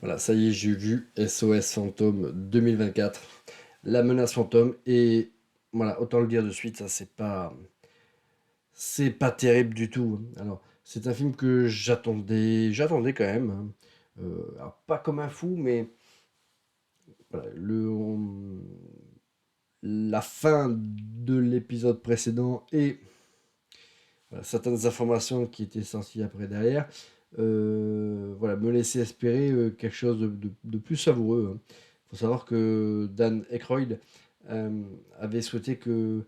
Voilà, ça y est, j'ai vu SOS Fantôme 2024, La menace fantôme, et voilà, autant le dire de suite, ça c'est pas terrible du tout. Alors, c'est un film que j'attendais quand même, hein. Alors, pas comme un fou, mais voilà, la fin de l'épisode précédent et voilà, certaines informations qui étaient sorties après derrière, voilà, me laissaient espérer quelque chose de plus savoureux, hein. Faut savoir que Dan Aykroyd avait souhaité que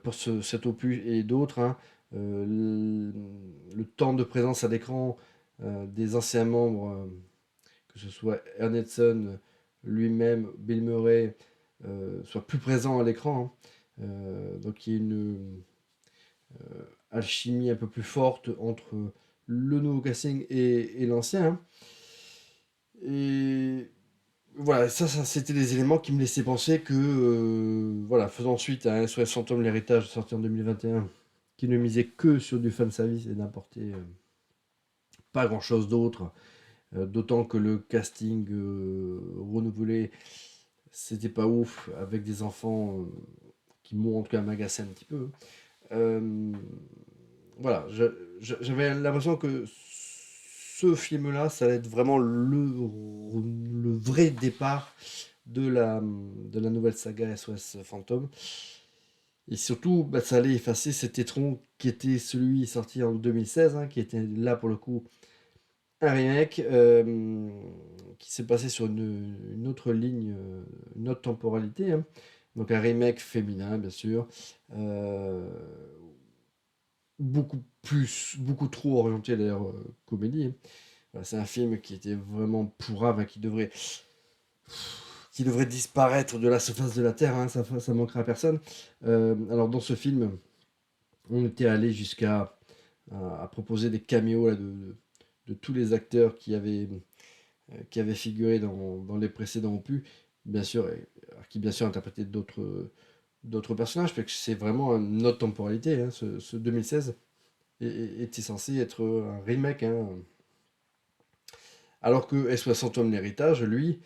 pour cet opus et d'autres, hein, le temps de présence à l'écran des anciens membres, que ce soit Ernestson lui-même, Bill Murray, soit plus présent à l'écran, hein. Donc il y a une alchimie un peu plus forte entre le nouveau casting et l'ancien, hein. Et voilà, ça c'était des éléments qui me laissaient penser que, voilà, faisant suite à SOS Fantôme, l'héritage sorti en 2021, qui ne misait que sur du fanservice et n'apportait pas grand-chose d'autre, d'autant que le casting renouvelé, c'était pas ouf, avec des enfants qui m'ont en tout cas m'agacé un petit peu. Euh, voilà, j'avais l'impression que ce film-là, ça allait être vraiment le vrai départ de la nouvelle saga SOS Fantôme. Et surtout, ça allait effacer cet étron qui était celui sorti en 2016, hein, qui était là pour le coup un remake qui s'est passé sur une autre ligne, une autre temporalité, hein. Donc un remake féminin, bien sûr, euh, beaucoup trop orienté d'ailleurs comédie, hein. Voilà, c'est un film qui était vraiment pourrave, hein, qui devrait disparaître de la surface de la Terre, hein, ça manquera à personne. Alors dans ce film, on était allé jusqu'à à proposer des caméos là, de tous les acteurs qui avaient figuré dans les précédents opus, bien sûr, qui bien sûr interprétaient d'autres personnages, parce que c'est vraiment une autre temporalité, hein, ce 2016 était censé être un remake, hein. Alors que S.O.S. Fantôme l'héritage, lui,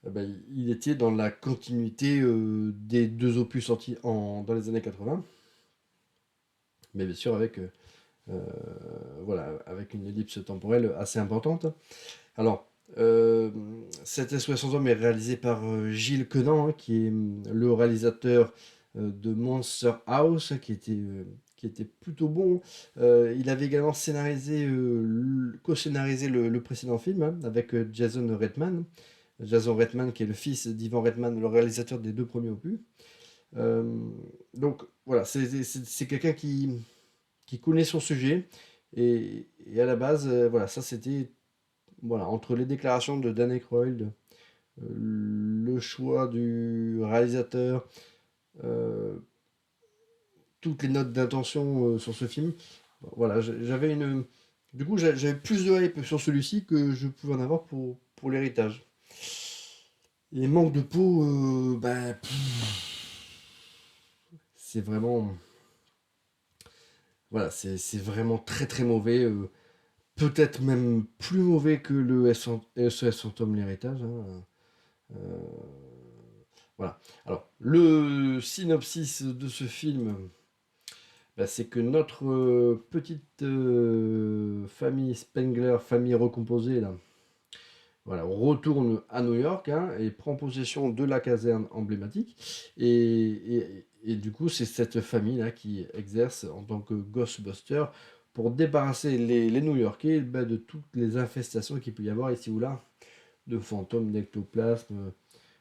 il était dans la continuité des deux opus sortis dans les années 80, mais bien sûr euh, avec une ellipse temporelle assez importante. Alors, euh, cet SOS Fantôme est réalisé par Gilles Quenant, hein, qui est le réalisateur de Monster House, qui était plutôt bon. Il avait également co-scénarisé le précédent film, hein, avec Jason Reitman. Jason Reitman, qui est le fils d'Ivan Reitman, le réalisateur des deux premiers opus. Euh, donc voilà, c'est quelqu'un qui connaît son sujet. Et à la base, voilà, ça c'était voilà, entre les déclarations de Dan Aykroyd, le choix du réalisateur, euh, toutes les notes d'intention sur ce film, voilà, j'avais une. Du coup, j'avais plus de hype sur celui-ci que je pouvais en avoir pour l'héritage. Et manque de peau, c'est vraiment. Voilà, c'est vraiment très très mauvais. Peut-être même plus mauvais que le SOS Phantom l'héritage, hein. Euh, voilà. Alors, le synopsis de ce film, c'est que notre petite famille Spengler, famille recomposée, là, voilà, retourne à New York, hein, et prend possession de la caserne emblématique. Et du coup, c'est cette famille-là qui exerce en tant que Ghostbuster pour débarrasser les New-Yorkais de toutes les infestations qu'il peut y avoir ici ou là, de fantômes, d'ectoplasmes,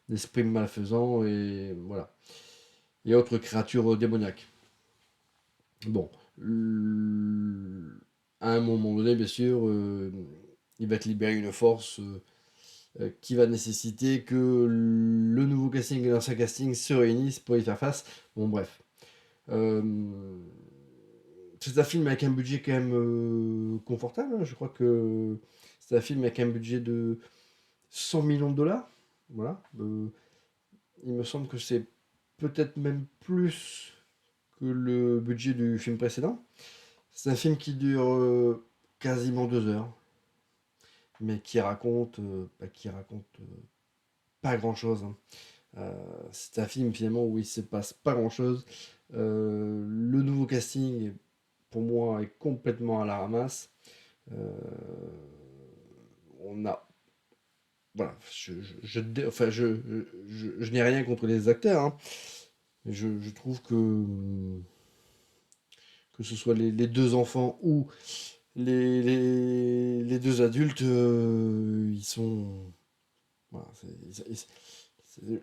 d'esprits malfaisants, et voilà, et autres créatures démoniaques. Bon, à un moment donné, bien sûr, il va être libéré une force qui va nécessiter que le nouveau casting et l'ancien casting se réunissent pour y faire face. Bon, bref. Euh, c'est un film avec un budget quand même confortable, hein. Je crois que c'est un film avec un budget de 100 millions de dollars. Voilà. Il me semble que c'est peut-être même plus que le budget du film précédent. C'est un film qui dure quasiment 2 heures. mais qui raconte pas grand-chose, hein. C'est un film finalement où il se passe pas grand-chose. Le nouveau casting, pour moi, est complètement à la ramasse. Euh, on a, voilà, enfin, je n'ai rien contre les acteurs, hein, mais je trouve que ce soit les deux enfants ou les deux adultes, ils sont, voilà,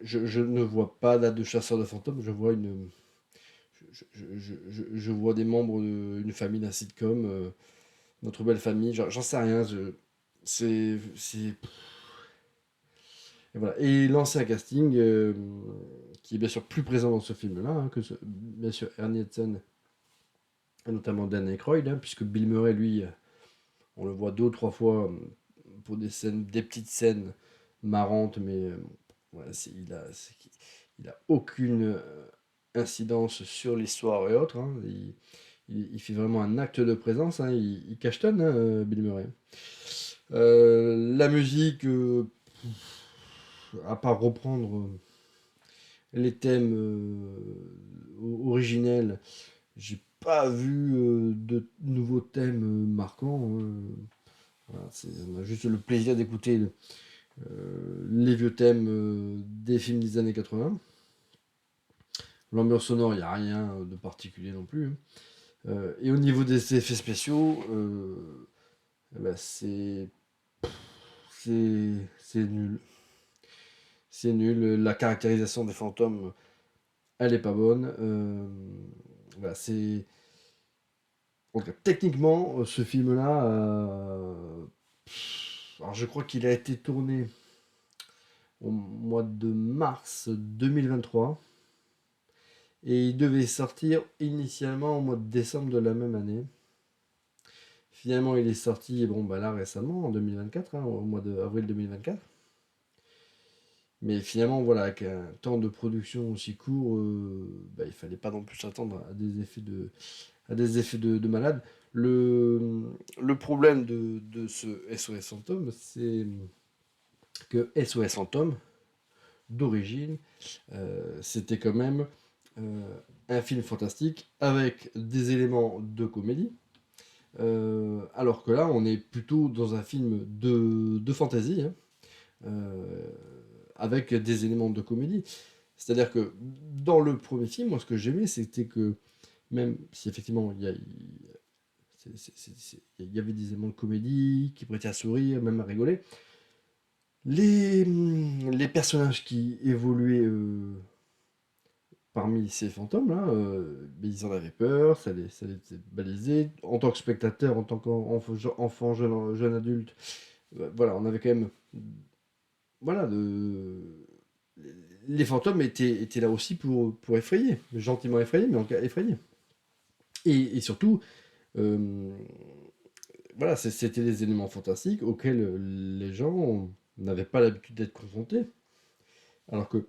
je ne vois pas là de chasseur de fantômes, je vois des membres d'une famille d'un sitcom, Notre Belle Famille, j'en sais rien, c'est, et voilà. Et lancer un casting qui est bien sûr plus présent dans ce film-là, hein, bien sûr Ernie Hudson, et notamment Dan Aykroyd, hein, puisque Bill Murray, lui, on le voit deux ou trois fois pour des petites scènes marrantes, mais voilà, il a aucune incidence sur l'histoire et autres, hein. Il fait vraiment un acte de présence, hein. Il cachetonne, hein, Bill Murray. La musique, à part reprendre les thèmes originels, j'ai pas vu de nouveaux thèmes marquants, hein. Voilà, on a juste le plaisir d'écouter les vieux thèmes des films des années 80. L'ambiance sonore, il n'y a rien de particulier non plus, hein. Et au niveau des effets spéciaux, eh ben, c'est nul. C'est nul. La caractérisation des fantômes, elle est pas bonne. Voilà, en tout cas, techniquement, ce film-là, alors je crois qu'il a été tourné au mois de mars 2023 et il devait sortir initialement au mois de décembre de la même année. Finalement, il est sorti, bon, bah là récemment, en 2024, hein, au mois d'avril 2024. Mais finalement, voilà, avec un temps de production aussi court, bah, il fallait pas non plus s'attendre à des effets de malade. Le problème de ce SOS Fantôme, c'est que SOS Fantôme, d'origine, c'était quand même un film fantastique avec des éléments de comédie. Alors que là, on est plutôt dans un film de fantasy, hein, euh, avec des éléments de comédie. C'est-à-dire que dans le premier film, moi, ce que j'aimais, c'était que même si effectivement il y avait des éléments de comédie qui prêtaient à sourire, même à rigoler, les personnages qui évoluaient parmi ces fantômes-là, ils en avaient peur, ça les balisait. En tant que spectateur, en tant qu'enfant, jeune adulte, voilà, on avait quand même. Voilà, les fantômes étaient là aussi pour effrayer, gentiment effrayer, mais en tout cas effrayer. Et surtout, euh, voilà, c'était des éléments fantastiques auxquels les gens n'avaient pas l'habitude d'être confrontés. Alors que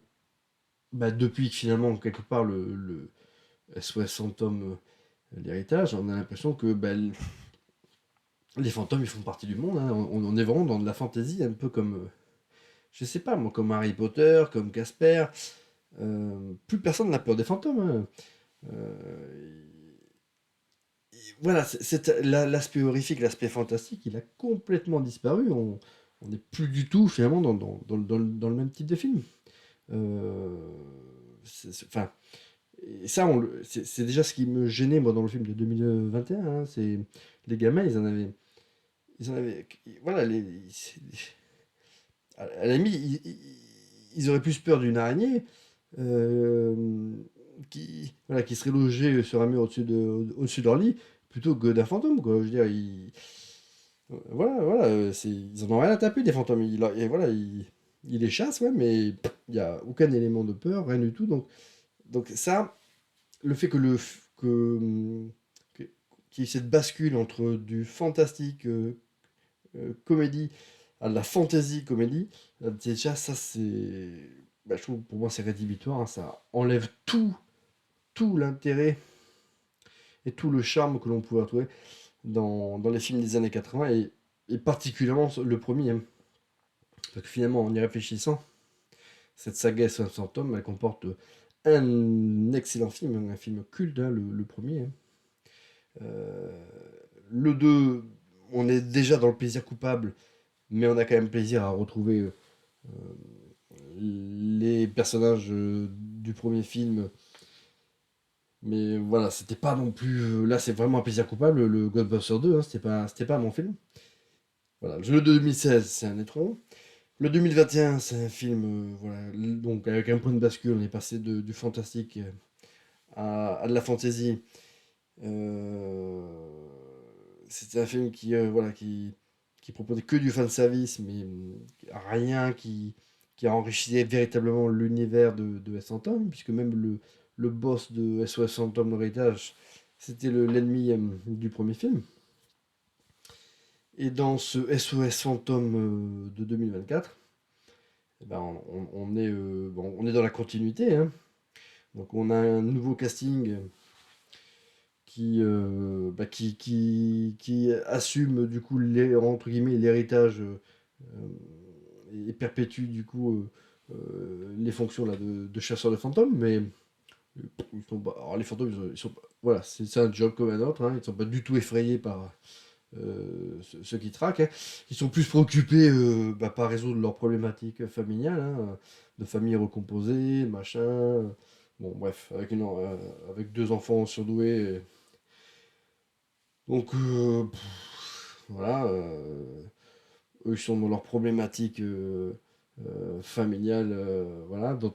bah, depuis que finalement, quelque part, le SOS Fantôme, l'héritage, on a l'impression que bah, les fantômes, ils font partie du monde, hein. On est vraiment dans de la fantaisie, un peu comme, je sais pas moi, comme Harry Potter, comme Casper. Plus personne n'a peur des fantômes, hein. Euh, voilà, l'aspect horrifique, l'aspect fantastique, il a complètement disparu. On n'est plus du tout finalement dans le même type de film. Euh, enfin, et ça, c'est déjà ce qui me gênait moi dans le film de 2021, hein. C'est les gamins, ils en avaient, voilà, à la limite, ils auraient plus peur d'une araignée euh, voilà, qui serait logée sur un mur au-dessus de leur lit plutôt que d'un fantôme, quoi. Je veux dire, voilà, ils en ont rien à taper des fantômes. Et voilà, ils les chassent, ouais, mais il n'y a aucun élément de peur, rien du tout. Donc ça, le fait que- qu'il y ait cette bascule entre du fantastique comédie à de la fantasy comédie, déjà ça c'est, bah, je trouve pour moi c'est rédhibitoire, hein. Ça enlève tout l'intérêt et tout le charme que l'on pouvait retrouver dans les films des années 80. Et et particulièrement le premier, hein. Parce que finalement, en y réfléchissant, cette saga SOS Fantôme, elle comporte un excellent film, un film culte, hein, le premier, hein. Euh, le 2, on est déjà dans le plaisir coupable, mais on a quand même plaisir à retrouver les personnages du premier film. Mais voilà, c'était pas non plus. Là, c'est vraiment un plaisir coupable, le Ghostbusters 2, hein, c'était pas mon film. Voilà, le 2016, c'est un Neutron. Le 2021, c'est un film, voilà, donc avec un point de bascule, on est passé du fantastique à de la fantasy. Euh, C'était un film voilà, qui proposait que du fanservice, mais rien qui enrichissait véritablement l'univers de S. Phantom, puisque même le boss de SOS Phantom l'héritage, c'était l'ennemi du premier film. Et dans ce SOS Phantom de 2024, eh ben, on est dans la continuité, hein. Donc on a un nouveau casting qui assume du coup entre guillemets l'héritage et perpétue du coup les fonctions là, de chasseur de fantômes, mais ils sont pas, alors les fantômes ils sont voilà, c'est un job comme un autre, hein, ils sont pas du tout effrayés par ceux qui traquent, hein. Ils sont plus préoccupés par résoudre leurs problématiques familiales, hein, de famille recomposée, machin. Bon, bref, avec deux enfants surdoués. Donc, voilà. Eux, ils sont dans leurs problématiques familiales, voilà, dont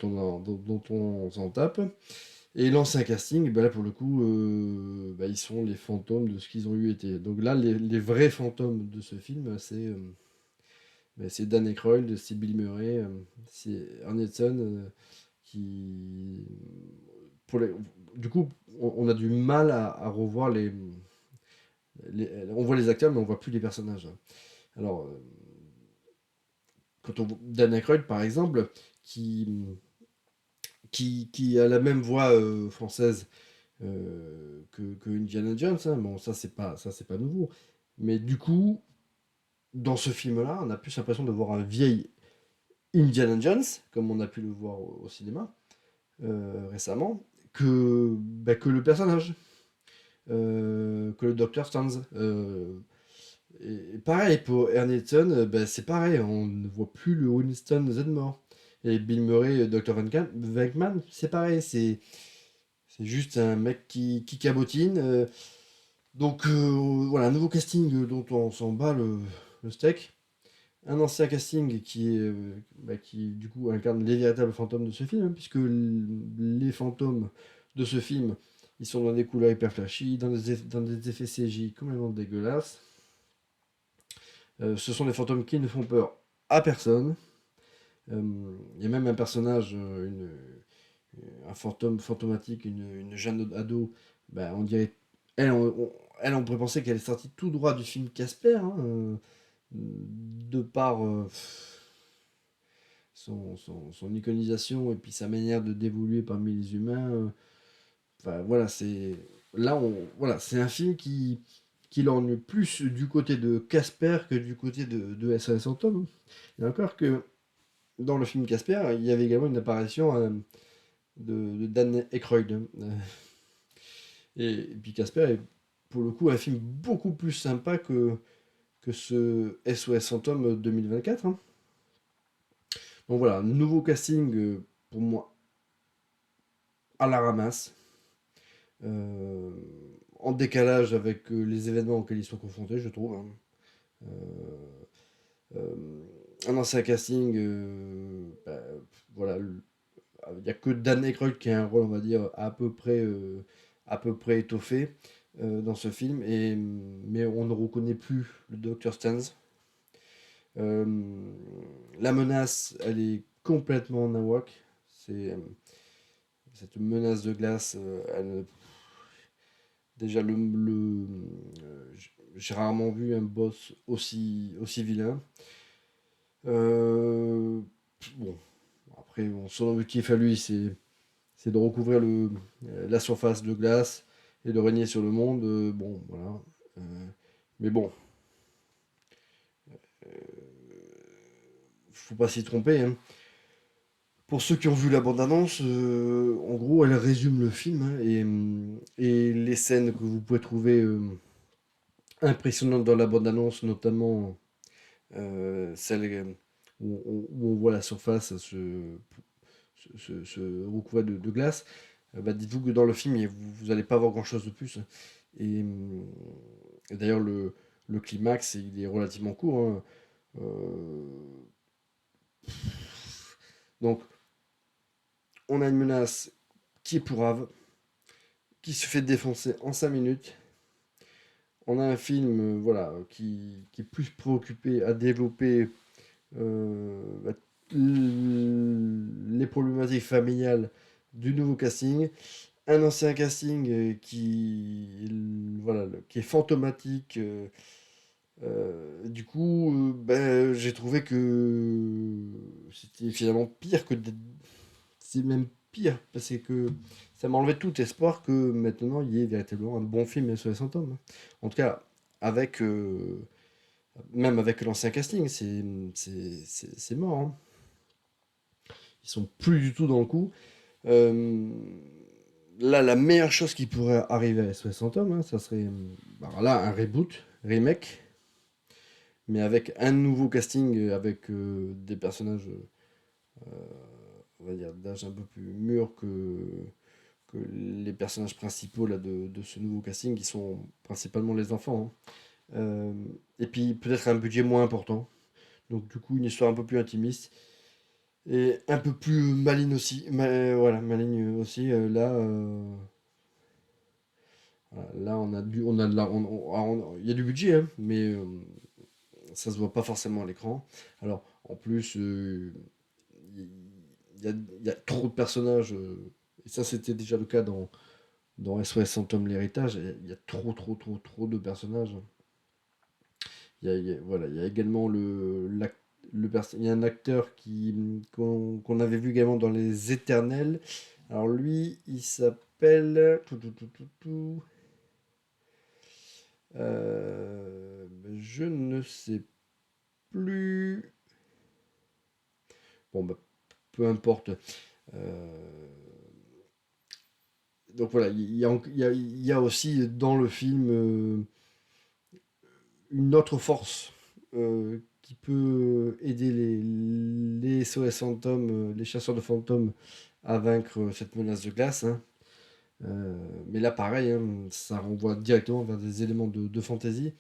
on s'en tape. Et l'ancien casting, ben là pour le coup, ils sont les fantômes de ce qu'ils ont eu été. Donc là, les vrais fantômes de ce film, c'est Dan Aykroyd, c'est Bill Murray, c'est Ernie Hudson, qui. Pour les- du coup, on a du mal à revoir on voit les acteurs, mais on voit plus les personnages, hein. Alors, quand on voit Dan Aykroyd, par exemple, qui, qui a la même voix française que Indiana Jones, hein. Bon, ça c'est pas nouveau. Mais du coup, dans ce film-là, on a plus l'impression de voir un vieil Indiana Jones, comme on a pu le voir au cinéma récemment, que le personnage, que le Dr. Strange. Et pareil, pour Ernie Hudson, c'est pareil, on ne voit plus le Winston Zedmore. Et Bill Murray, Dr. Venkman, c'est pareil, c'est juste un mec qui cabotine. Donc voilà, un nouveau casting dont on s'en bat le steak. Un ancien casting qui du coup incarne les véritables fantômes de ce film, hein, puisque les fantômes de ce film, ils sont dans des couleurs hyper flashy, dans des effets CJ complètement dégueulasses. Ce sont des fantômes qui ne font peur à personne. Il y a même un personnage, un fantôme fantomatique, une jeune ado, on dirait. Elle, on pourrait penser qu'elle est sortie tout droit du film Casper, hein, de par son iconisation et puis sa manière de d'évoluer parmi les humains. Enfin, voilà, c'est. Là, voilà, c'est un film qui l'ennuie plus du côté de Casper que du côté de SOS Fantôme. Et encore que dans le film Casper, il y avait également une apparition de Dan Aykroyd, hein. Et puis Casper est pour le coup un film beaucoup plus sympa que ce SOS Fantôme 2024, hein. Donc voilà, nouveau casting pour moi à la ramasse, euh, en décalage avec les événements auxquels ils sont confrontés, je trouve, hein. Un ancien casting, voilà, il n'y a que Dan Aykroyd qui a un rôle, on va dire, à peu près étoffé dans ce film, mais on ne reconnaît plus le Dr. Stanz. Euh, la menace, elle est complètement nawak. Cette menace de glace, déjà j'ai rarement vu un boss aussi vilain. Euh, bon, après, son objectif à lui, c'est de recouvrir la surface de glace et de régner sur le monde. Bon, voilà. Euh, mais bon, faut pas s'y tromper, hein. Pour ceux qui ont vu la bande-annonce, en gros, elle résume le film, hein, et les scènes que vous pouvez trouver impressionnantes dans la bande-annonce, notamment celle où on voit la surface se recouvrir de glace. Bah, dites-vous que dans le film, vous n'allez pas voir grand-chose de plus, hein. Et, et d'ailleurs, le climax, il est relativement court, hein. Euh, donc, on a une menace qui est pourrave, qui se fait défoncer en 5 minutes. On a un film voilà, qui est plus préoccupé à développer bah, les problématiques familiales du nouveau casting. Un ancien casting voilà, qui est fantomatique. Du coup, ben, j'ai trouvé que c'était finalement pire que c'est même pire, parce que ça m'enlevait tout espoir que maintenant il y ait véritablement un bon film SOS Fantôme. En tout cas, avec même avec l'ancien casting, c'est mort, hein. Ils sont plus du tout dans le coup. Euh, Là, la meilleure chose qui pourrait arriver à SOS Fantôme, hein, ça serait bah, là un reboot, remake, mais avec un nouveau casting, avec des personnages, on va dire, d'âge un peu plus mûr que les personnages principaux là, de ce nouveau casting, qui sont principalement les enfants, hein. Euh, et puis peut-être un budget moins important. Donc du coup, une histoire un peu plus intimiste. Et un peu plus maligne aussi. Mais, voilà, maligne aussi. Là, on a de la, il y a du budget, hein, mais ça se voit pas forcément à l'écran. Alors, en plus, il y a trop de personnages. Et ça, c'était déjà le cas dans SOS Fantôme l'héritage. Il y a trop de personnages. Voilà, il y a également il y a un acteur qu'on avait vu également dans Les Éternels. Alors lui, il s'appelle... je ne sais plus. Bon, bah, peu importe. Euh, donc voilà, il y a aussi dans le film une autre force qui peut aider les SOS fantômes, les chasseurs de fantômes à vaincre cette menace de glace, hein. Mais là, pareil, hein, ça renvoie directement vers des éléments de fantasy.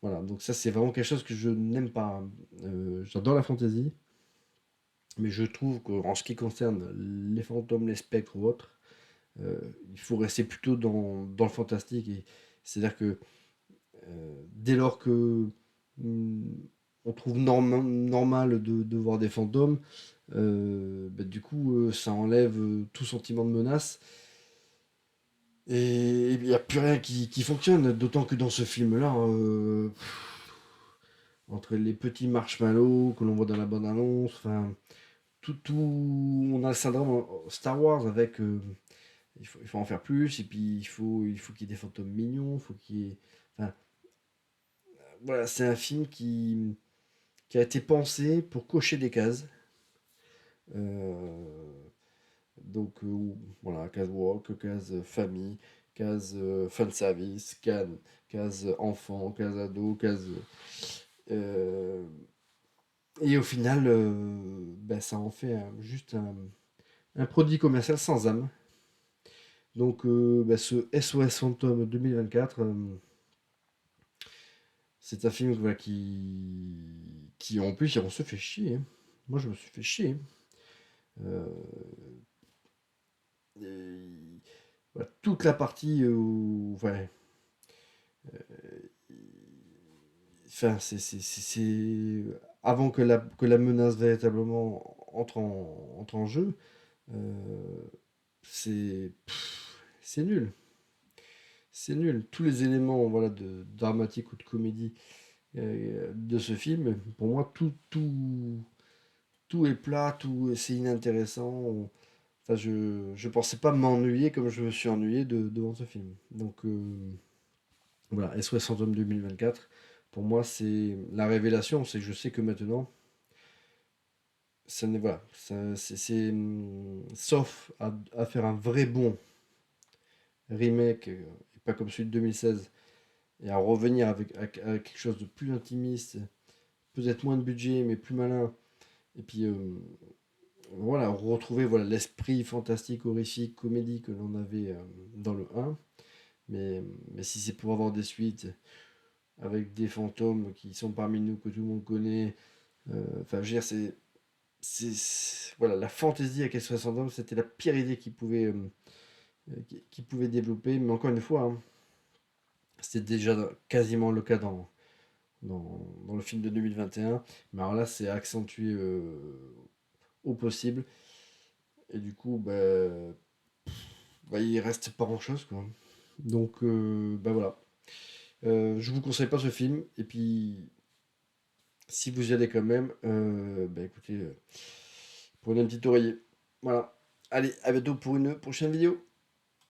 Voilà, donc ça, c'est vraiment quelque chose que je n'aime pas. J'adore la fantasy, mais je trouve qu'en ce qui concerne les fantômes, les spectres ou autres, il faut rester plutôt dans le fantastique. C'est-à-dire que dès lors que on trouve normal de voir des fantômes, bah, du coup, ça enlève tout sentiment de menace. Et il n'y a plus rien qui fonctionne, d'autant que dans ce film-là, entre les petits marshmallows que l'on voit dans la bande-annonce, enfin, on a le syndrome Star Wars avec, il faut en faire plus, et puis il faut qu'il y ait des fantômes mignons, il faut qu'il y ait, enfin, voilà, c'est un film qui a été pensé pour cocher des cases. Euh, donc voilà, case work, case famille, case fan service, case enfant, case ado, case. euh, et au final, ben, ça en fait juste un produit commercial sans âme. Donc ben, ce SOS Phantom 2024, c'est un film voilà, qui en plus on se fait chier, hein. Moi je me suis fait chier. Euh, et, voilà, toute la partie ouais, enfin, avant que la menace véritablement entre en jeu, euh, c'est nul. C'est nul. Tous les éléments voilà, dramatique ou de comédie de ce film, pour moi, tout est plat, tout c'est inintéressant. Enfin, je pensais pas m'ennuyer comme je me suis ennuyé devant ce film. Donc voilà, SOS Fantôme 2024, pour moi, c'est la révélation. C'est que je sais que maintenant, ça n'est voilà, sauf à faire un vrai bon remake, et pas comme celui de 2016, et à revenir avec quelque chose de plus intimiste, peut-être moins de budget, mais plus malin, et puis voilà, retrouver voilà, l'esprit fantastique, horrifique, comédie que l'on avait dans le 1. Mais si c'est pour avoir des suites avec des fantômes qui sont parmi nous, que tout le monde connaît, enfin, je veux dire, voilà, la fantaisie avec les 60 hommes, c'était la pire idée qu'ils pouvaient développer. Mais encore une fois, hein, c'était déjà quasiment le cas dans le film de 2021. Mais alors là, c'est accentué au possible. Et du coup, bah, il reste pas grand-chose, quoi. Donc, bah voilà. Je vous conseille pas ce film. Et puis, si vous y allez quand même, bah écoutez, prenez un petit oreiller. Voilà. Allez, à bientôt pour une prochaine vidéo.